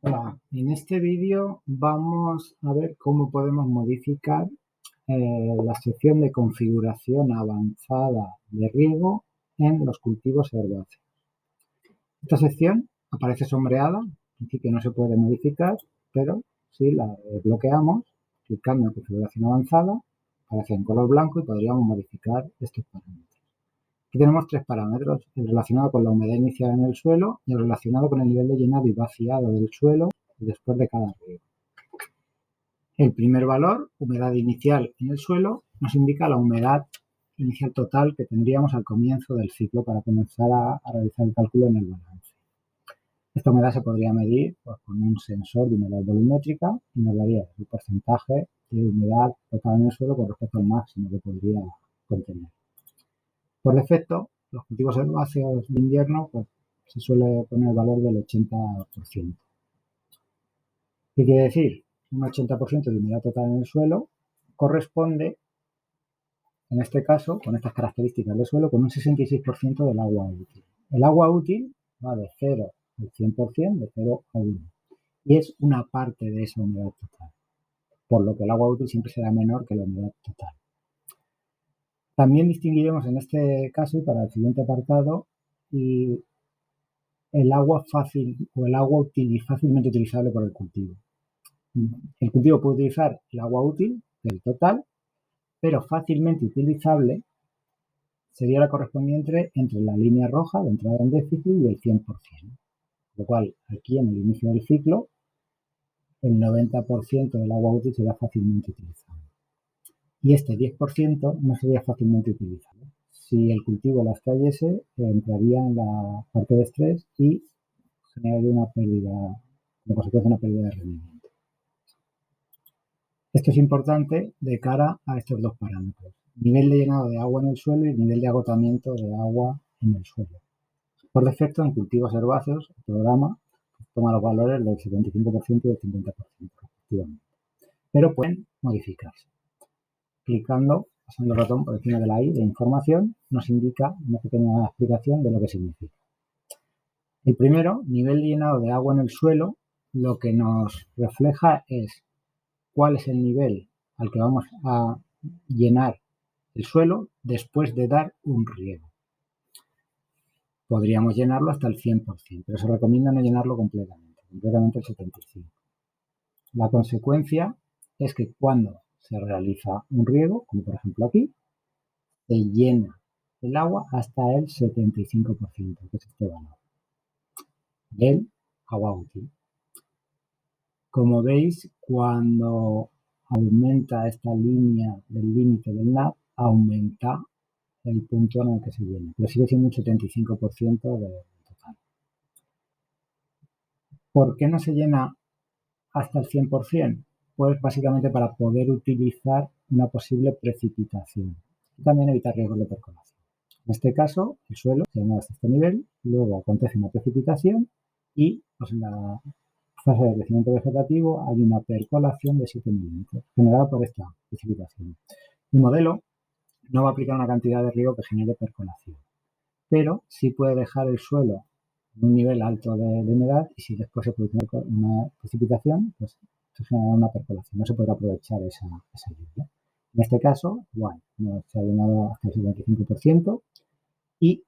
Hola, en este vídeo vamos a ver cómo podemos modificar la sección de configuración avanzada de riego en los cultivos herbáceos. Esta sección aparece sombreada, en principio no se puede modificar, pero si la bloqueamos, clicando en configuración avanzada, aparece en color blanco y podríamos modificar estos parámetros. Aquí tenemos tres parámetros, el relacionado con la humedad inicial en el suelo y el relacionado con el nivel de llenado y vaciado del suelo después de cada riego. El primer valor, humedad inicial en el suelo, nos indica la humedad inicial total que tendríamos al comienzo del ciclo para comenzar a realizar el cálculo en el balance. Esta humedad se podría medir con un sensor de humedad volumétrica y nos daría el porcentaje de humedad total en el suelo con respecto al máximo que podría contener. Por defecto, los cultivos herbáceos de invierno se suele poner el valor del 80%. ¿Qué quiere decir? Un 80% de humedad total en el suelo corresponde, en este caso, con estas características del suelo, con un 66% del agua útil. El agua útil va de 0 al 100%, de 0 a 1. Y es una parte de esa humedad total, por lo que el agua útil siempre será menor que la humedad total. También distinguiremos en este caso, y para el siguiente apartado, el agua fácil o el agua fácilmente utilizable por el cultivo. El cultivo puede utilizar el agua útil del total, pero fácilmente utilizable sería la correspondiente entre la línea roja de entrada en déficit y el 100%. Lo cual, aquí en el inicio del ciclo, el 90% del agua útil sería fácilmente utilizable. Y este 10% no sería fácilmente utilizable. Si el cultivo las cayese, entraría en la parte de estrés y generaría una pérdida, como consecuencia una pérdida de rendimiento. Esto es importante de cara a estos dos parámetros. Nivel de llenado de agua en el suelo y nivel de agotamiento de agua en el suelo. Por defecto, en cultivos herbáceos, el programa toma los valores del 75% y del 50% respectivamente. Pero pueden modificarse. Clicando, pasando el ratón por encima de la I de información, nos indica una pequeña explicación de lo que significa. El primero, nivel de llenado de agua en el suelo, lo que nos refleja es cuál es el nivel al que vamos a llenar el suelo después de dar un riego. Podríamos llenarlo hasta el 100%, pero se recomienda no llenarlo completamente el 75%. La consecuencia es que cuando se realiza un riego, como por ejemplo aquí, se llena el agua hasta el 75%, que es este valor del agua útil. Como veis, cuando aumenta esta línea del límite del NAP, aumenta el punto en el que se llena, pero sigue siendo un 75% del total. ¿Por qué no se llena hasta el 100%? Pues básicamente para poder utilizar una posible precipitación y también evitar riesgos de percolación. En este caso, el suelo se llena hasta este nivel, luego acontece una precipitación y en la fase de crecimiento vegetativo hay una percolación de 7 milímetros generada por esta precipitación. Mi modelo no va a aplicar una cantidad de riego que genere percolación, pero sí puede dejar el suelo en un nivel alto de humedad y si después se produce una precipitación, pues se genera una percolación, no se podrá aprovechar esa lluvia. En este caso, igual, no se ha llenado hasta el 75% y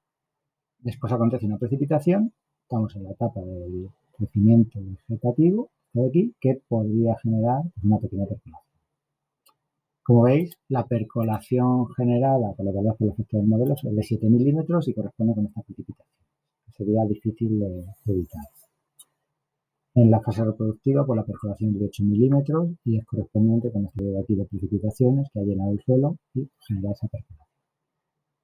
después acontece una precipitación, estamos en la etapa del crecimiento vegetativo de aquí, que podría generar una pequeña percolación. Como veis, la percolación generada por los efectos del modelo es de 7 milímetros y corresponde con esta precipitación. Sería difícil de evitar. En la fase reproductiva, pues la percolación es de 8 milímetros y es correspondiente con este de aquí de precipitaciones que ha llenado el suelo y genera esa percolación.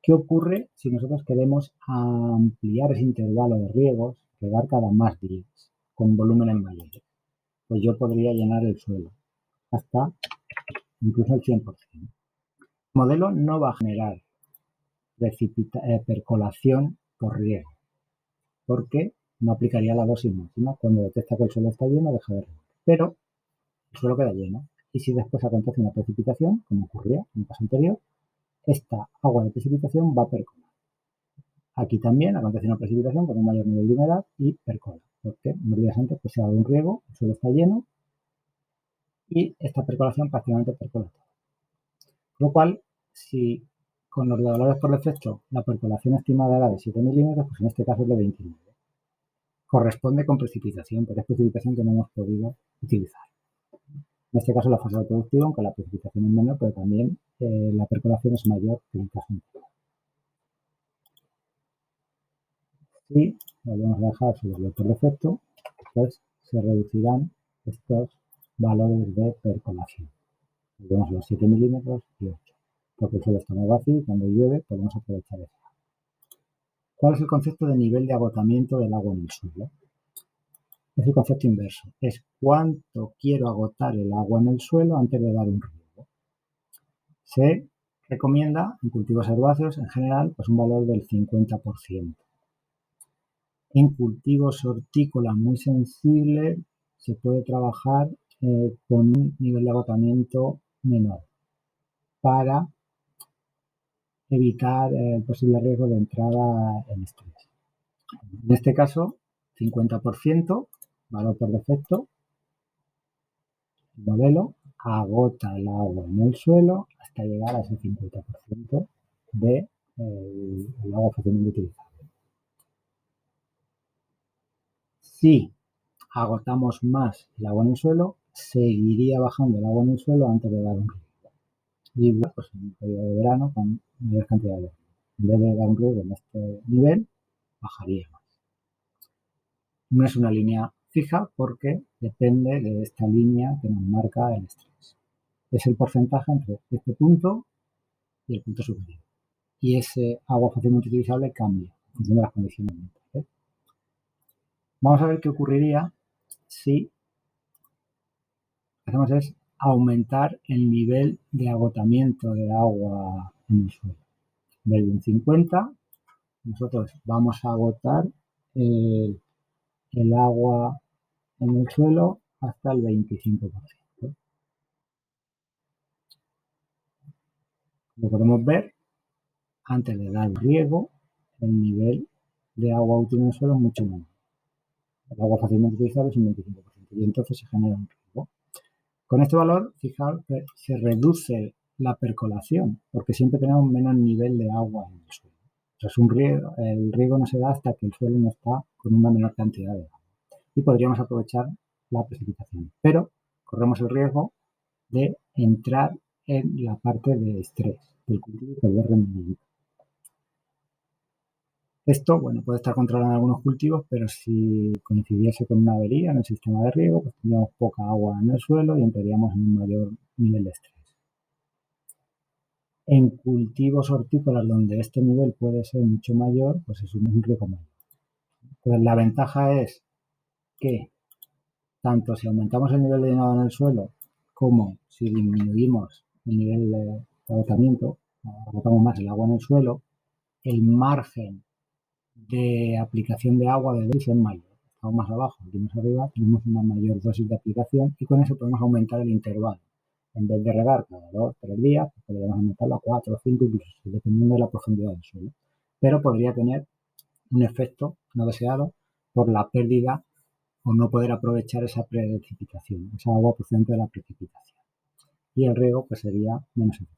¿Qué ocurre si nosotros queremos ampliar ese intervalo de riegos, regar cada más días, con volúmenes mayores? Pues yo podría llenar el suelo hasta incluso el 100%. El modelo no va a generar percolación por riego, porque no aplicaría la dosis máxima. Cuando detecta que el suelo está lleno, deja de regar. Pero el suelo queda lleno. Y si después acontece una precipitación, como ocurría en el caso anterior, esta agua de precipitación va a percolar. Aquí también acontece una precipitación con un mayor nivel de humedad y percola. porque unos días antes pues, se ha dado un riego, el suelo está lleno y esta percolación prácticamente percola todo. Con lo cual, si con los valores por defecto la percolación estimada era de 7 milímetros, pues en este caso es de 29. Corresponde con precipitación, pero es precipitación que no hemos podido utilizar. En este caso la fase de productivo, aunque la precipitación es menor, pero también la percolación es mayor que en el caso anterior. Si volvemos a dejar su valor por defecto, pues se reducirán estos valores de percolación. Volvemos a los 7 milímetros y 8, porque el suelo está muy vacío y cuando llueve podemos aprovechar eso. ¿Cuál es el concepto de nivel de agotamiento del agua en el suelo? Es el concepto inverso, es cuánto quiero agotar el agua en el suelo antes de dar un riego. Se recomienda en cultivos herbáceos en general pues un valor del 50%. En cultivos hortícolas muy sensibles se puede trabajar con un nivel de agotamiento menor para evitar el posible riesgo de entrada en estrés. En este caso, 50%, valor por defecto, el modelo agota el agua en el suelo hasta llegar a ese 50% de el agua fácilmente utilizable. Si agotamos más el agua en el suelo, seguiría bajando el agua en el suelo antes de dar un riego. Y bueno, pues en el periodo de verano con mayor cantidad de agua. En vez de dar un riego en este nivel, bajaría más. No es una línea fija porque depende de esta línea que nos marca el estrés. Es el porcentaje entre este punto y el punto superior. Y ese agua fácilmente utilizable cambia en función de las condiciones ambientales. Vamos a ver qué ocurriría si lo que hacemos es aumentar el nivel de agotamiento de agua en el suelo. Desde un 50, nosotros vamos a agotar el agua en el suelo hasta el 25%. Lo podemos ver, antes de dar riego, el nivel de agua útil en el suelo es mucho menor. El agua fácilmente utilizable es un 25% y entonces se genera un riego. Con este valor, fijaos que se reduce la percolación porque siempre tenemos menos nivel de agua en el suelo. Entonces el riego no se da hasta que el suelo no está con una menor cantidad de agua y podríamos aprovechar la precipitación, pero corremos el riesgo de entrar en la parte de estrés del cultivo y perder rendimiento. Esto, bueno, puede estar controlado en algunos cultivos, pero si coincidiese con una avería en el sistema de riego, pues tendríamos poca agua en el suelo y entraríamos en un mayor nivel de estrés. En cultivos hortícolas donde este nivel puede ser mucho mayor, pues es un riesgo mayor. Entonces, la ventaja es que tanto si aumentamos el nivel de llenado en el suelo como si disminuimos el nivel de agotamiento, agotamos más el agua en el suelo, el margen de aplicación de agua de dosis es mayor. Estamos más abajo, aquí más arriba, tenemos una mayor dosis de aplicación y con eso podemos aumentar el intervalo. En vez de regar cada 2 o 3 días, pues podríamos aumentarlo a 4 o 5, incluso dependiendo de la profundidad del suelo. Pero podría tener un efecto no deseado por la pérdida o no poder aprovechar esa precipitación, esa agua procedente de la precipitación. Y el riego pues sería menos efectivo.